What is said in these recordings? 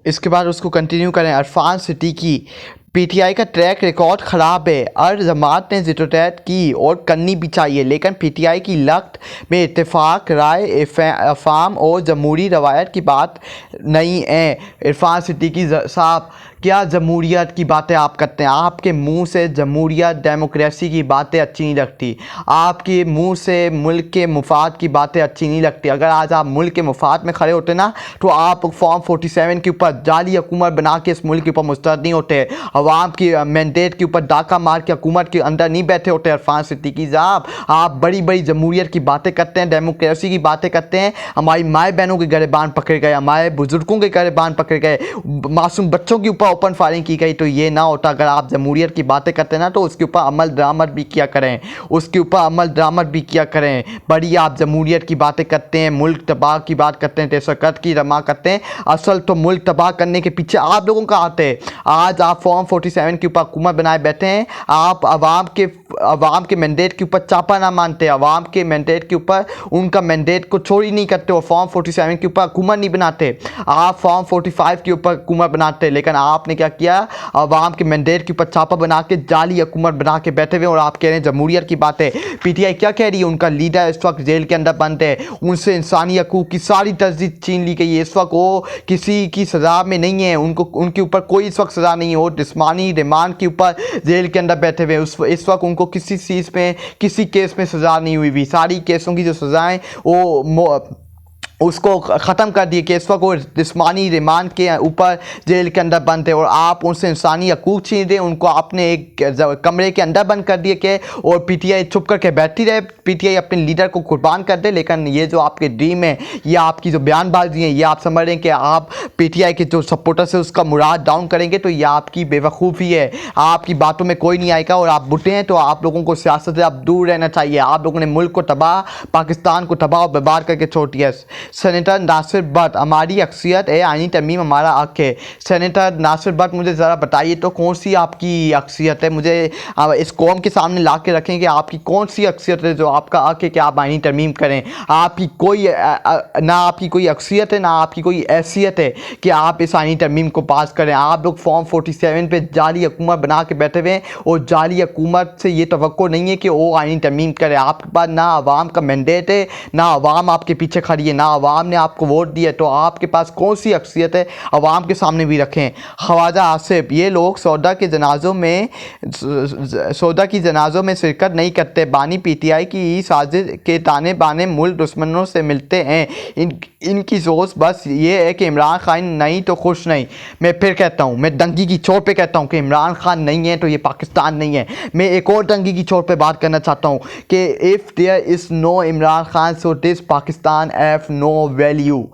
इसके बाद उसको कंटिन्यू करें। अरफान सिद्दीकी, पीटीआई का ट्रैक रिकॉर्ड ख़राब है। और जमात ने जिटोटैट की और करनी भी चाहिए, लेकिन पीटीआई की लख्त में इत्तेफाक राय अफाम और जमहूरी रवायत की बात नहीं है। इरफान सिद्दीकी साहब, क्या जमहूरियत की बातें आप करते हैं? आपके मुंह से जमहूरियत डेमोक्रेसी की बातें अच्छी नहीं लगती, आपके मुंह से मुल्क के मुफाद की बातें अच्छी नहीं लगती। अगर आज आप मुल्क के मुफाद में खड़े होते ना, तो आप फॉर्म 47 के ऊपर जाली हुकूमत बना के इस मुल्क के ऊपर मुस्तरद नहीं होते, अवाम की मैंडेट के ऊपर डाका मार के हुकूमत के अंदर नहीं बैठे होते। इरफान सिद्दीकी साहब, आप बड़ी बड़ी जमहूरियत की बातें करते हैं, डेमोक्रेसी की बातें करते हैं। हमारी माए बहनों के गिरबान पकड़े गए, हमारे बुजुर्गों के गिरबान पकड़े गए, मासूम बच्चों के ऊपर ओपन फायरिंग की गई। तो ये ना होता। अगर आप जमहूरियत की बातें करते हैं ना, तो उसके ऊपर अमल दरामद भी किया करें, उसके ऊपर अमल दरामद भी किया करें। बड़ी आप जमहूरियत की बातें करते हैं, मुल्क तबाह की बात करते हैं, दहशतगर्द की रमा करते हैं। असल तो मुल्क तबाह करने के पीछे आप लोगों का हाथ है। आज आप फॉर्म 47 के ऊपर हुकूमत बनाए बैठे हैं। आप अवाम के मैंडेट के ऊपर चापा ना मानते, अवाम के मैंडेट के ऊपर उनका मैंडेट को चोरी नहीं करते हो, फॉर्म 47 के ऊपर हुकूमत नहीं बनाते। आप फॉर्म 45 के ऊपर हुकूमत बनाते, लेकिन आपने क्या किया? अवाम के मैंडेट के ऊपर छापा बना के जाली हुकूमत बना के बैठे हुए, और आप कह रहे हैं जमहूरियत की बात है। पीटीआई क्या कह रही है? उनका लीडर इस वक्त जेल के अंदर बंद है, उनसे इंसानी हकूक की सारी तजदीद छीन ली गई है। इस वक्त वो किसी की सज़ा में नहीं है, उनको उनके ऊपर कोई इस वक्त सज़ा नहीं है, वो जिस्मानी रिमांड के ऊपर जेल के अंदर बैठे हुए। इस वक्त उनको किसी चीज़ में, किसी केस में सज़ा नहीं हुई हुई। सारी केसों की जो सज़ाएँ वो उसको ख़त्म कर दिए कि इस वक्त वो जिस्मानी रिमांड के ऊपर जेल के अंदर बंद थे, और आप उनसे इंसानी हकूक छीन रहे, उनको आपने एक कमरे के अंदर बंद कर दिए कि और पीटीआई चुप करके बैठी रहे, पीटीआई अपने लीडर को कुर्बान कर दे। लेकिन ये जो आपके ड्रीम है, ये आपकी जो बयानबाजी है, ये आप समझ रहे हैं कि आप पीटीआई के जो सपोर्टर्स है उसका मुराद डाउन करेंगे, तो ये आपकी बेवकूफ़ी है। आपकी बातों में कोई नहीं आएगा, और आप बुढ़े हैं, तो आप लोगों को सियासत से अब दूर रहना चाहिए। आप लोगों ने मुल्क को तबाह, पाकिस्तान को तबाह और बर्बाद करके छोड़ दिया। सेनेटर नासिर भट्ट, हमारी अक्सियत है, आईनी तरमीम हमारा हक है। सेनेटर नासिर भट्ट, मुझे ज़रा बताइए तो कौन सी आपकी अक्सियत है? मुझे इस कौम के सामने ला के रखें कि आपकी कौन सी अक्सियत है जो आपका हक है कि आप आईनी तरमीम करें। आपकी कोई ना आपकी कोई अक्सियत है, ना आपकी कोई हैसियत है कि आप इस आईनी तरमीम को पास करें। आप लोग फॉर्म 47 पे जाली हुकूमत बना के बैठे हुए हैं, और जाली हुकूमत से ये तवक्को नहीं है कि वो आईनी तरमीम करे। आपके पास ना आवाम का मैंडेट है, ना आवाम आपके पीछे खड़ी है, ना आवाम ने आपको वोट दिया, तो आपके पास कौन सी अक्सियत है? आवाम के सामने भी रखें। ख्वाजा आसिफ, ये लोग सौदा की जनाजों में शिरकत नहीं करते, बानी पीटीआई की साजिश के ताने बाने मुल्क दुश्मनों से मिलते हैं। इनकी सोच बस ये है कि इमरान खान नहीं तो खुश नहीं। मैं फिर कहता हूँ, मैं दंगी की छोर पे कहता हूँ कि इमरान खान नहीं है तो ये पाकिस्तान नहीं है। मैं एक और दंगी की छोर पे बात करना चाहता हूँ कि if there is no Imran Khan so this Pakistan have no value.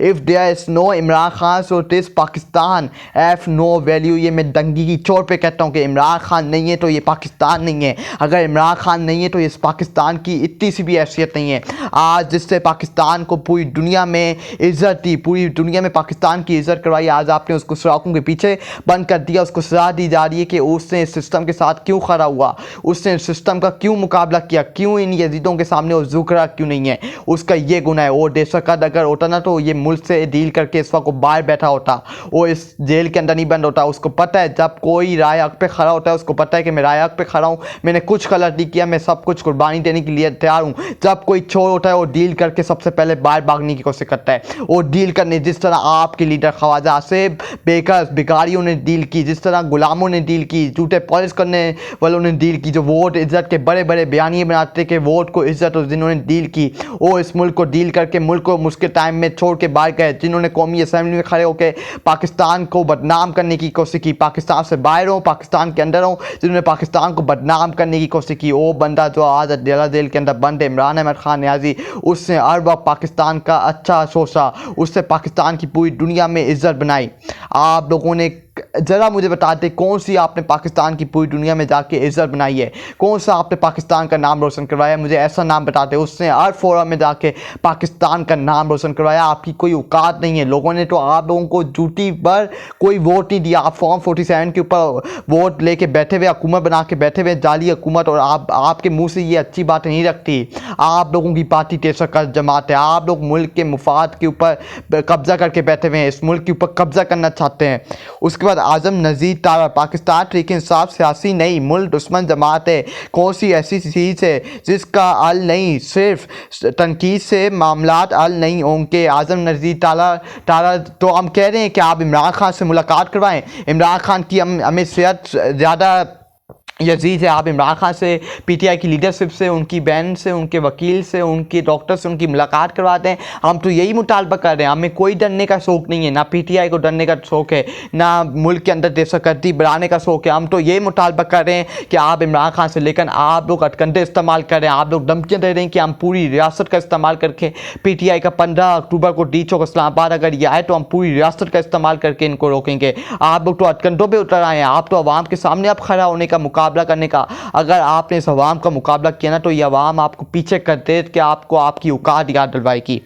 If there is no Imran Khan so this Pakistan have no value. ये मैं दंगी की छोर पे कहता हूँ कि इमरान खान नहीं है तो ये पाकिस्तान नहीं है। अगर इमरान खान नहीं है तो इस पाकिस्तान की इतनी सी भी हैसियत नहीं है। आज जिससे पाकिस्तान को पूरी दुनिया में इज़्ज़त दी, पूरी दुनिया में पाकिस्तान की इज़्ज़त करवाई, आज आपने उसको सड़कों के पीछे बंद कर दिया। उसको सजा दी जा रही है कि उसने इस सिस्टम के साथ क्यों खड़ा हुआ, उसने इस सिस्टम का क्यों मुकाबला किया, क्यों इन यजीदों के सामने वो झुक रहा क्यों नहीं है। उसका ये गुनाह है। वो दहशतगर्द अगर होता ना तो ये मुल्क से डील करके इस वक्त बाहर बैठा होता, वो इस जेल के अंदर नहीं बंद होता। उसको पता है जब कोई राय हक पे खड़ा होता है, उसको पता है कि मैं राय हक पे खड़ा हूँ, मैंने कुछ गलत नहीं किया, मैं सब कुछ कुर्बानी देने के लिए तैयार हूँ। जब कोई चोर होता है वो डील करके सबसे पहले बाहर भागने की कोशिश करता है। वो डील करने, जिस तरह आपके लीडर ख्वाजा आसिफ बेकर्स भिखारियों ने डील की, जिस तरह गुलामों ने डील की, झूठे पॉलिश करने वालों ने डील की, जो वोट इज्जत के बड़े बड़े बयानिए बनाते कि वोट को इज्जत, और जिन्होंने डील की वो इस मुल्क को डील करके मुल्क को मुश्किल टाइम में छोड़ के बाहर गए। जिन्होंने कौमी असम्बली में खड़े होकर पाकिस्तान को बदनाम करने की कोशिश की, पाकिस्तान से बाहर हो पाकिस्तान के अंदर हो, जिन्होंने पाकिस्तान को बदनाम करने की कोशिश की, वो बंदा जो आज जेल के अंदर बंद है, इमरान अहमद खान न्याजी, उसने हर वक्त पाकिस्तान का अच्छा सोचा, उससे पाकिस्तान की पूरी दुनिया में इज्जत बनाई। आप लोगों ने ज़रा मुझे बताते कौन सी आपने पाकिस्तान की पूरी दुनिया में जाके इज्जत बनाई है, कौन सा आपने पाकिस्तान का नाम रोशन करवाया, मुझे ऐसा नाम बताते। उसने हर फोरम में जाके पाकिस्तान का नाम रोशन करवाया। आपकी कोई औकात नहीं है। लोगों ने तो आप लोगों को जूती पर कोई वोट नहीं दिया। आप फॉर्म 47 के ऊपर वोट लेके बैठे हुए, हुकूमत बना के बैठे हुए, जाली हुकूमत, और आपके मुंह से ये अच्छी बात नहीं रखती। आप लोगों की पार्टी तेसर जमात है। आप लोग मुल्क के मुफाद के ऊपर कब्जा करके बैठे हुए हैं, इस मुल्क के ऊपर कब्जा करना चाहते हैं। उसके बाद आज़म नज़ीर तारा, पाकिस्तान तहरीक इंसाफ सियासी नहीं, मुल्क दुश्मन जमात है। कौन सी ऐसी चीज़ है जिसका हल नहीं, सिर्फ तनकीद से मामलात हल नहीं होंगे। आज़म नज़ीर तारा तो हम कह रहे हैं कि आप इमरान खान से मुलाकात करवाएं। इमरान खान की हमें सेहत ज़्यादा यजीज है। आप इमरान खान से, पीटीआई की लीडरशिप से, उनकी बहन से, उनके वकील से, उनके डॉक्टर से उनकी मुलाकात करवाते हैं। हम तो यही मुतालबा कर रहे हैं। हमें कोई डरने का शौक़ नहीं है, ना पीटीआई को डरने का शौक़ है, ना मुल्क के अंदर दहशतगर्दी बढ़ाने का शौक़ है। हम तो यही मुतालबा कर रहे हैं कि आप इमरान खान से, लेकिन आप लोग अटकंडे इस्तेमाल कर रहे हैं। आप लोग धमकियाँ दे रहे हैं कि हम पूरी रियासत का इस्तेमाल करके, पीटीआई का 15 अक्टूबर को डी चौक इस्लामाबाद अगर ये आए तो हम पूरी रियासत का इस्तेमाल करके इनको रोकेंगे। आप लोग तो अटकंडों पर उतर आए हैं। आप तो अवाम के सामने अब खड़ा होने का, मुकाबला करने का, अगर आपने इस अवाम का मुकाबला किया ना तो ये अवाम आपको पीछे कर दे कि आपको आपकी औकात याद दिलवाएगी।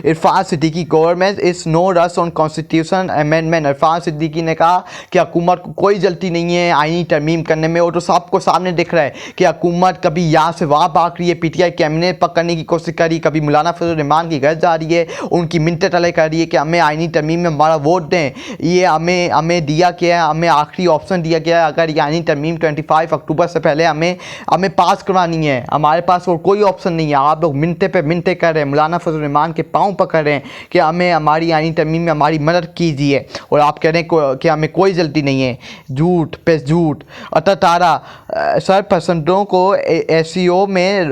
Irfan Siddiqui, government is no rush on constitution amendment. Irfan Siddiqui ने कहा कि हुकूमत को कोई जल्दी नहीं है आईनी तरमीम करने में। और तो सबको सामने दिख रहा है कि हुकूमत कभी यहाँ से वहाँ भाग रही है, पीटीआई कैबिनेट पकड़ने की कोशिश कर रही है, कभी मौलाना फजल रहमान की घर जा रही है, उनकी मिनटें तले कर रही है कि हमें आईनी तरमीम में हमारा वोट दें। ये हमें दिया गया है, हमें आखिरी ऑप्शन दिया गया है। अगर ये आईनी तरमीम 25 अक्टूबर से पहले हमें पास करवानी है, हमारे पास और कोई ऑप्शन नहीं है। आप लोग मिनटे पे मिनटे कर रहे हैं, मौलाना फजल रहमान के पाँव पकड़ रहे हैं कि हमें हमारी आईनी तरमीम में हमारी मदद कीजिए, और आप कह रहे हैं कि हमें कोई जल्दी नहीं है। झूठ पे झूठ। अता तारा, सरपसंदों को एसईओ में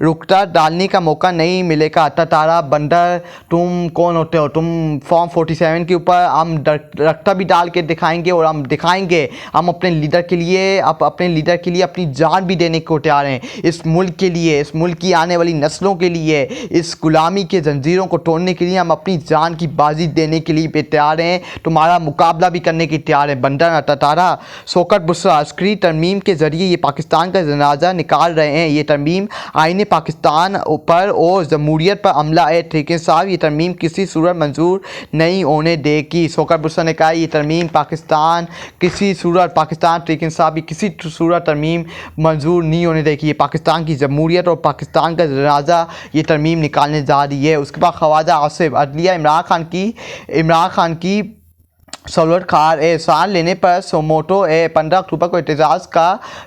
रुकता डालने का मौका नहीं मिलेगा। अता तारा बंदर, तुम कौन होते हो? तुम फॉर्म 47 के ऊपर हम रखता भी डाल के दिखाएंगे, और हम दिखाएंगे हम अपने लीडर के लिए, अपनी जान भी देने को तैयार हैं। इस मुल्क के लिए, इस मुल्क की आने वाली नस्लों के लिए, इस गुलामी के जंजीरों को तोड़ने के लिए हम अपनी जान की बाजी देने के लिए तैयार हैं। तुम्हारा मुकाबला भी करने की तैयार है बंदर। अता तारा, शौकत बुशरा, अस्करी तरमीम के ज़रिए ये पाकिस्तान का जनाजा निकाल रहे हैं। ये तरमीम आईने पाकिस्तान पर और जमहूरियत पर हमला है। ठेके साहब, ये तरमीम किसी सूरत मंजूर नहीं होने देगी। शौकत बुशरा ने कहा ये तरमीम पाकिस्तान ठेके साहब किसी सूरत तरमीम मंजूर नहीं होने देगी। ये पाकिस्तान की जमहूरियत और पाकिस्तान का जनाजा ये तरमीम निकालने जा रही है। उसके बाद ख्वाजा आसिफ, अदलिया इमरान खान की सलवत कार एहसान लेने पर सोमोटो 15 अक्टूबर को एहतजाज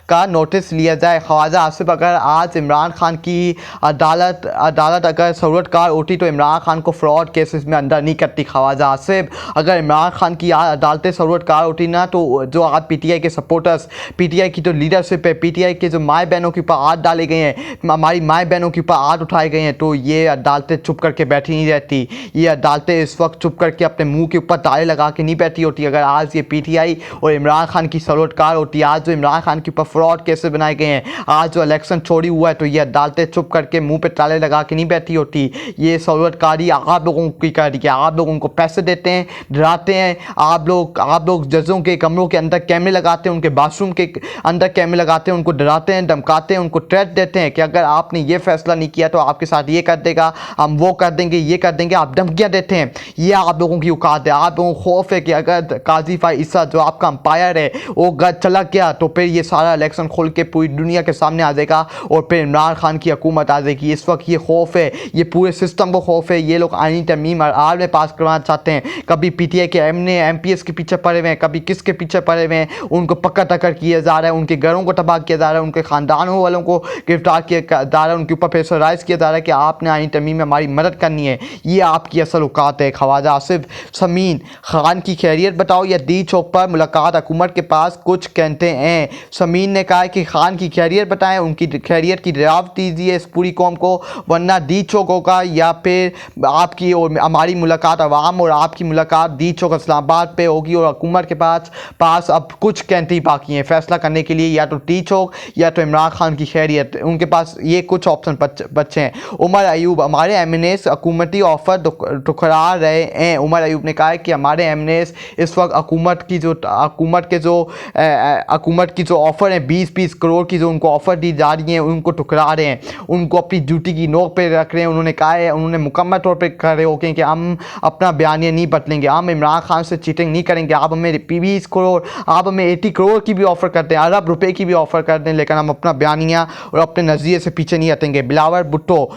का नोटिस लिया जाए। ख्वाजा आसिफ, अगर आज इमरान खान की अदालत अगर सलवत कार उठी तो इमरान खान को फ्रॉड केसेस में अंदर नहीं करती। ख्वाजा आसिफ, अगर इमरान खान की अदालतें सलवत कार उठी ना तो जो आज पीटीआई के सपोर्टर्स, पीटीआई की जो लीडरशिप है, पीटीआई के जो माए बहनों के ऊपर हाथ डाले गए हैं, हमारी माए बहनों के ऊपर हाथ उठाए गए हैं, तो ये अदालतें चुप करके बैठी नहीं रहती। ये अदालतें इस वक्त चुप करके अपने मुँह के ऊपर ताले लगा के नहीं बैठी होती। अगर आज ये पीटीआई और इमरान खान की सलवटकार होती, आज जो इमरान खान के ऊपर फ्रॉड केसेस बनाए गए हैं, आज जो इलेक्शन चोरी हुआ है, तो ये अदालतें चुप करके मुंह पे ताले लगा के नहीं बैठी होती। ये सलवटकारी आप लोगों की कर रही है। आप लोगों को पैसे देते हैं, डराते हैं। आप लोग जजों के कमरों के अंदर कैमरे लगाते हैं, उनके बाथरूम के अंदर कैमरे लगाते हैं, उनको डराते हैं, धमकाते हैं, उनको थ्रेट देते हैं कि अगर आपने ये फैसला नहीं किया तो आपके साथ ये कर देगा, हम वो कर देंगे, ये कर देंगे। आप धमकियाँ देते हैं। ये आप लोगों की औकात है। आप लोगों को खौफ है कि अगर काजी फ़ाइज़ जो आपका अंपायर है वो चला गया तो फिर ये सारा इलेक्शन खोल के पूरी दुनिया के सामने आ जाएगा और फिर इमरान खान की हुकूमत आ जाएगी। इस वक्त ये खौफ है, ये पूरे सिस्टम को खौफ है। ये लोग आईनी तरमीम आर में पास करवाना चाहते हैं। कभी पीटीआई के एमपीएस के पीछे पड़े हुए हैं, कभी किसके पीछे पड़े हुए हैं, उनको पकड़ तकड़ किया जा रहा है, उनके घरों को तबाह किया जा रहा है, उनके ख़ानदानों वालों को गिरफ्तार किया जा रहा है, उनके ऊपर प्रेशराइज किया जा रहा है कि आपने आईनी तरमीम में हमारी मदद करनी है। ये आपकी असल औकात है। ख्वाजा आसिफ, समीन खान की खैरियत बताओ या दी चौक पर मुलाकात, हुकूमत के पास कुछ कहते हैं। समीन ने कहा कि खान की खैरियत बताएं, उनकी खैरियत की दावत दीजिए इस पूरी कौम को, वरना दी चौक होगा या फिर आपकी और हमारी मुलाकात अवाम और आपकी मुलाकात दी चौक इस्लामाबाद पे होगी। और हुकूमत के पास अब कुछ कहते ही बाकी हैं फैसला करने के लिए, या तो दी चौक या तो इमरान खान की खैरियत। उनके पास ये कुछ ऑप्शन बच्चे हैं। उमर अयूब, हमारे एमएनएस हुकूमती ऑफर ठुकरा रहे हैं। उमर अयूब ने कहा है कि हमारे एमएनएस देश इस वक्त हुकूमत की जो ऑफ़र है 20-20 करोड़ की जो उनको ऑफ़र दी जा रही है उनको ठुकरा रहे हैं, उनको अपनी ड्यूटी की नोक पे रख रहे हैं। उन्होंने कहा है, उन्होंने मुकम्मल तौर पे खड़े होकर कि हम अपना बयानिया नहीं बदलेंगे, हम इमरान खान से चीटिंग नहीं करेंगे। आप हमें 20 करोड़, आप हमें 80 करोड़ की भी ऑफ़र करते हैं, अरब रुपए की भी ऑफ़र करते हैं, लेकिन हम अपना बयानिया और अपने नज़रिए से पीछे नहीं हटेंगे। बिलावल भुट्टो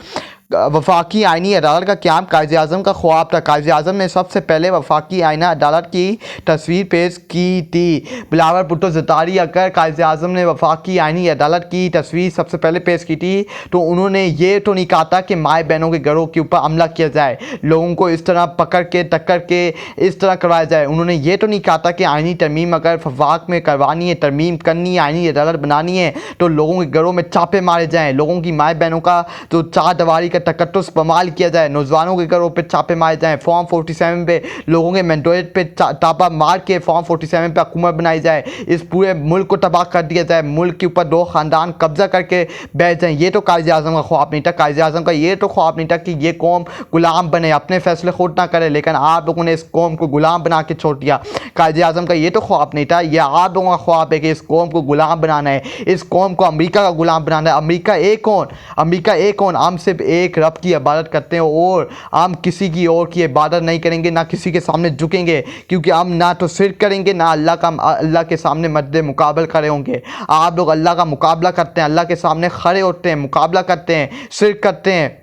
वफाकी आइनी अदालत का क़याम कायद आज़म का ख्वाब था। कायद आज़म ने सबसे पहले वफाकी आइना अदालत की तस्वीर पेश की थी। बिलावल भुट्टो ज़रदारी अगर कायद आज़म ने वफाकी आइनी अदालत की तस्वीर सबसे पहले पेश की थी तो उन्होंने ये तो नहीं कहा था कि माए बहनों के घरों के ऊपर हमला किया जाए, लोगों को इस तरह पकड़ के टक्कर के इस तरह करवाया जाए। उन्होंने ये तो नहीं कहा था कि आइनी तरमीम अगर वफाक में करवानी है, तरमीम करनी है, आइनी अदालत बनानी है तो लोगों के घरों में छापे मारे जाएँ, लोगों की माए बहनों का जो चार दीवारी का तकद्दुस इस्तेमाल किया जाए, नौजवानों के घरों पे छापे मारे जाएँ, फॉर्म 47 पे लोगों के मैंडेट पे टापा मार के फॉर्म 47 पे हुकूमत बनाई जाए, इस पूरे मुल्क को तबाह कर दिया जाए, मुल्क के ऊपर दो ख़ानदान कब्जा करके बैठ जाएँ। ये तो कायद आज़म का ख्वाब नहीं था। कायद आज़म का ये तो ख्वाब नहीं था कि ये कौम गुलाम बने, अपने फैसले खुद ना करे, लेकिन आप लोगों ने इस कौम को गुलाम बना के छोड़ दिया। कायद आज़म का ये तो ख्वाब नहीं था, ये आप लोगों का ख्वाब है कि इस कौम को गुलाम बनाना है, इस कौम को अमेरिका का गुलाम बनाना है। अमेरिका एक कौन, अमेरिका एक कौन, हम सिर्फ एक रब की इबादत करते हैं और हम किसी की और की इबादत नहीं करेंगे, ना किसी के सामने झुकेंगे, क्योंकि हम ना तो शिर्क करेंगे ना अल्लाह के सामने मद्दे मुकाबल खड़े होंगे। आप लोग अल्लाह का मुकाबला करते हैं, अल्लाह के सामने खड़े होते हैं, मुकाबला करते हैं, शिर्क करते हैं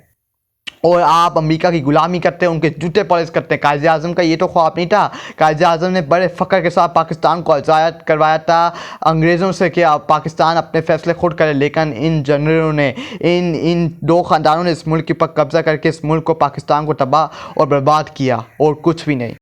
और आप अमेरिका की गुलामी करते हैं, उनके जूते पॉलिश करते हैं। कायद आज़म का ये तो ख्वाब नहीं था। कायद आज़म ने बड़े फ़ख्र के साथ पाकिस्तान को आज़ाद करवाया था अंग्रेज़ों से कि आप पाकिस्तान अपने फ़ैसले खुद करें, लेकिन इन जनरलों ने, इन दो ख़ानदानों ने इस मुल्क के ऊपर कब्ज़ा करके इस मुल्क को, पाकिस्तान को तबाह और बर्बाद किया और कुछ भी नहीं।